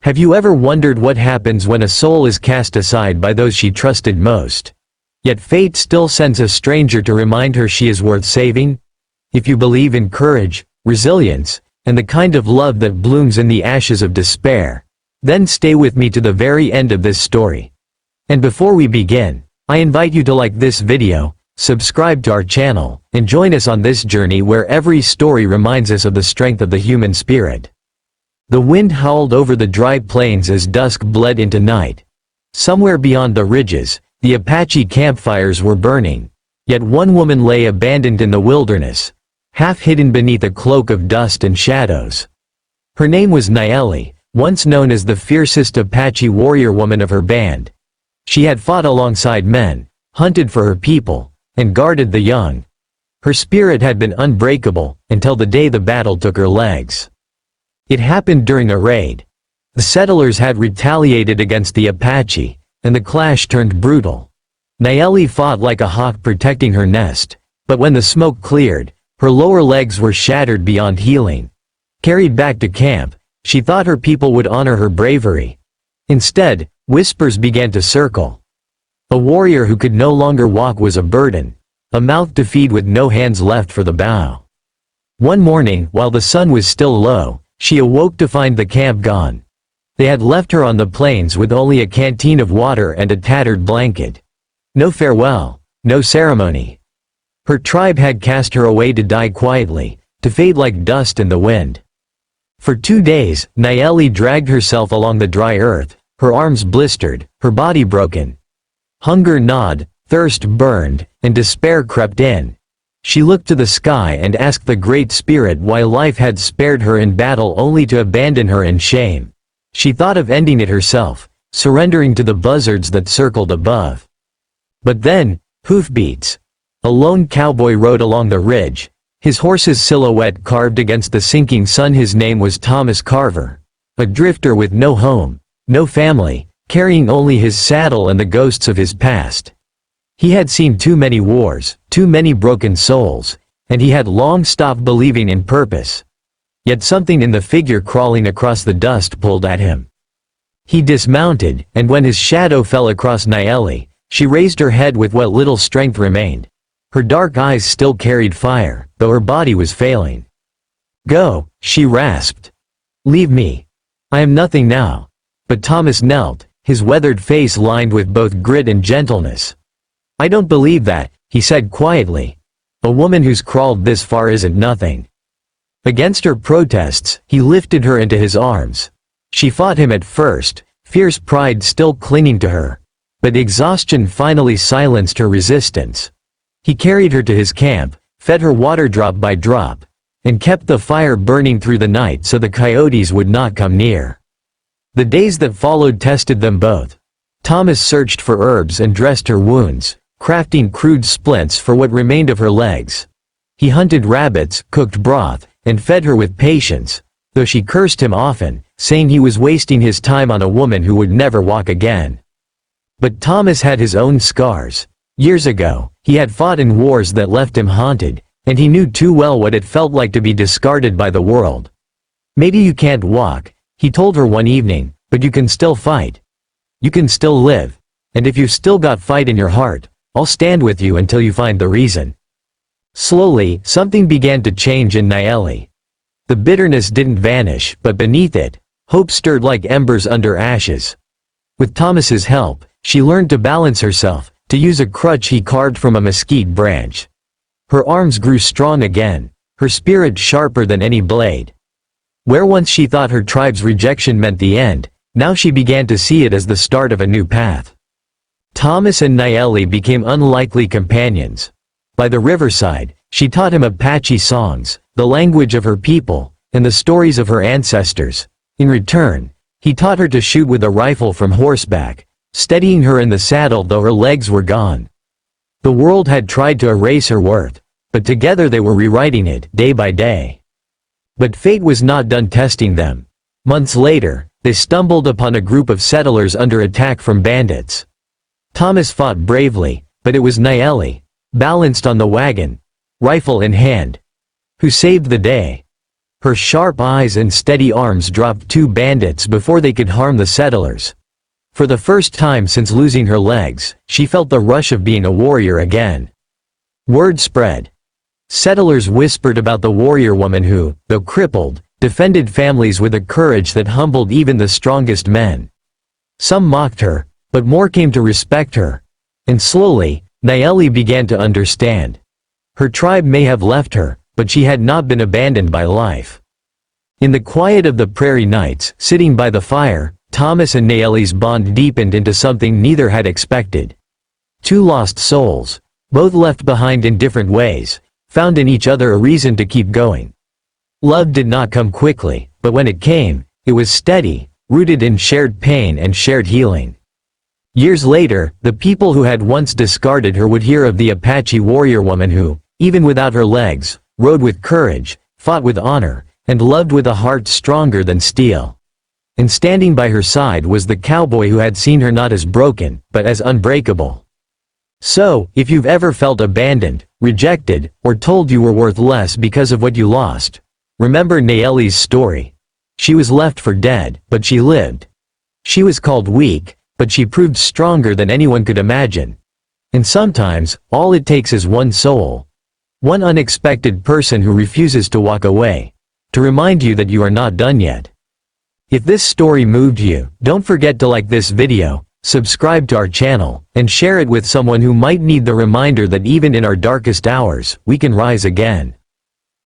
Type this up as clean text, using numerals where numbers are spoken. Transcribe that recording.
Have you ever wondered what happens when a soul is cast aside by those she trusted most? Yet fate still sends a stranger to remind her she is worth saving? If you believe in courage, resilience, and the kind of love that blooms in the ashes of despair, then stay with me to the very end of this story. And before we begin, I invite you to like this video, subscribe to our channel, and join us on this journey where every story reminds us of the strength of the human spirit. The wind howled over the dry plains as dusk bled into night. Somewhere beyond the ridges, the Apache campfires were burning, yet one woman lay abandoned in the wilderness, half hidden beneath a cloak of dust and shadows. Her name was Nayeli, once known as the fiercest Apache warrior woman of her band. She had fought alongside men, hunted for her people, and guarded the young. Her spirit had been unbreakable until the day the battle took her legs. It happened during a raid. The settlers had retaliated against the Apache, and the clash turned brutal. Nayeli fought like a hawk protecting her nest, but when the smoke cleared, her lower legs were shattered beyond healing. Carried back to camp, she thought her people would honor her bravery. Instead, whispers began to circle. A warrior who could no longer walk was a burden, a mouth to feed with no hands left for the bow. One morning, while the sun was still low, she awoke to find the camp gone. They had left her on the plains with only a canteen of water and a tattered blanket. No farewell, no ceremony. Her tribe had cast her away to die quietly, to fade like dust in the wind. For 2 days, Nayeli dragged herself along the dry earth, her arms blistered, her body broken. Hunger gnawed, thirst burned, and despair crept in. She looked to the sky and asked the Great Spirit why life had spared her in battle only to abandon her in shame. She thought of ending it herself, surrendering to the buzzards that circled above. But then, hoofbeats. A lone cowboy rode along the ridge, his horse's silhouette carved against the sinking sun. His name was Thomas Carver. A drifter with no home, no family, carrying only his saddle and the ghosts of his past. He had seen too many wars, too many broken souls, and he had long stopped believing in purpose. Yet something in the figure crawling across the dust pulled at him. He dismounted, and when his shadow fell across Nayeli, she raised her head with what little strength remained. Her dark eyes still carried fire, though her body was failing. "Go," she rasped. "Leave me. I am nothing now." But Thomas knelt, his weathered face lined with both grit and gentleness. "I don't believe that," he said quietly. "A woman who's crawled this far isn't nothing." Against her protests, he lifted her into his arms. She fought him at first, fierce pride still clinging to her. But exhaustion finally silenced her resistance. He carried her to his camp, fed her water drop by drop, and kept the fire burning through the night so the coyotes would not come near. The days that followed tested them both. Thomas searched for herbs and dressed her wounds, crafting crude splints for what remained of her legs. He hunted rabbits, cooked broth, and fed her with patience, though she cursed him often, saying he was wasting his time on a woman who would never walk again. But Thomas had his own scars. Years ago, he had fought in wars that left him haunted, and he knew too well what it felt like to be discarded by the world. "Maybe you can't walk," he told her one evening, "but you can still fight. You can still live. And if you've still got fight in your heart, I'll stand with you until you find the reason." Slowly, something began to change in Nayeli. The bitterness didn't vanish, but beneath it, hope stirred like embers under ashes. With Thomas's help, she learned to balance herself, to use a crutch he carved from a mesquite branch. Her arms grew strong again, her spirit sharper than any blade. Where once she thought her tribe's rejection meant the end, now she began to see it as the start of a new path. Thomas and Nayeli became unlikely companions. By the riverside, she taught him Apache songs, the language of her people, and the stories of her ancestors. In return, he taught her to shoot with a rifle from horseback, steadying her in the saddle though her legs were gone. The world had tried to erase her worth, but together they were rewriting it, day by day. But fate was not done testing them. Months later, they stumbled upon a group of settlers under attack from bandits. Thomas fought bravely, but it was Nayeli, balanced on the wagon, rifle in hand, who saved the day. Her sharp eyes and steady arms dropped two bandits before they could harm the settlers. For the first time since losing her legs, she felt the rush of being a warrior again. Word spread. Settlers whispered about the warrior woman who, though crippled, defended families with a courage that humbled even the strongest men. Some mocked her, but more came to respect her. And slowly, Nayeli began to understand. Her tribe may have left her, but she had not been abandoned by life. In the quiet of the prairie nights, sitting by the fire, Thomas and Nayeli's bond deepened into something neither had expected. Two lost souls, both left behind in different ways, found in each other a reason to keep going. Love did not come quickly, but when it came, it was steady, rooted in shared pain and shared healing. Years later, the people who had once discarded her would hear of the Apache warrior woman who, even without her legs, rode with courage, fought with honor, and loved with a heart stronger than steel. And standing by her side was the cowboy who had seen her not as broken, but as unbreakable. So, if you've ever felt abandoned, rejected, or told you were worth less because of what you lost, remember Nayeli's story. She was left for dead, but she lived. She was called weak, but she proved stronger than anyone could imagine. And sometimes, all it takes is one soul. One unexpected person who refuses to walk away, to remind you that you are not done yet. If this story moved you, don't forget to like this video, subscribe to our channel, and share it with someone who might need the reminder that even in our darkest hours, we can rise again.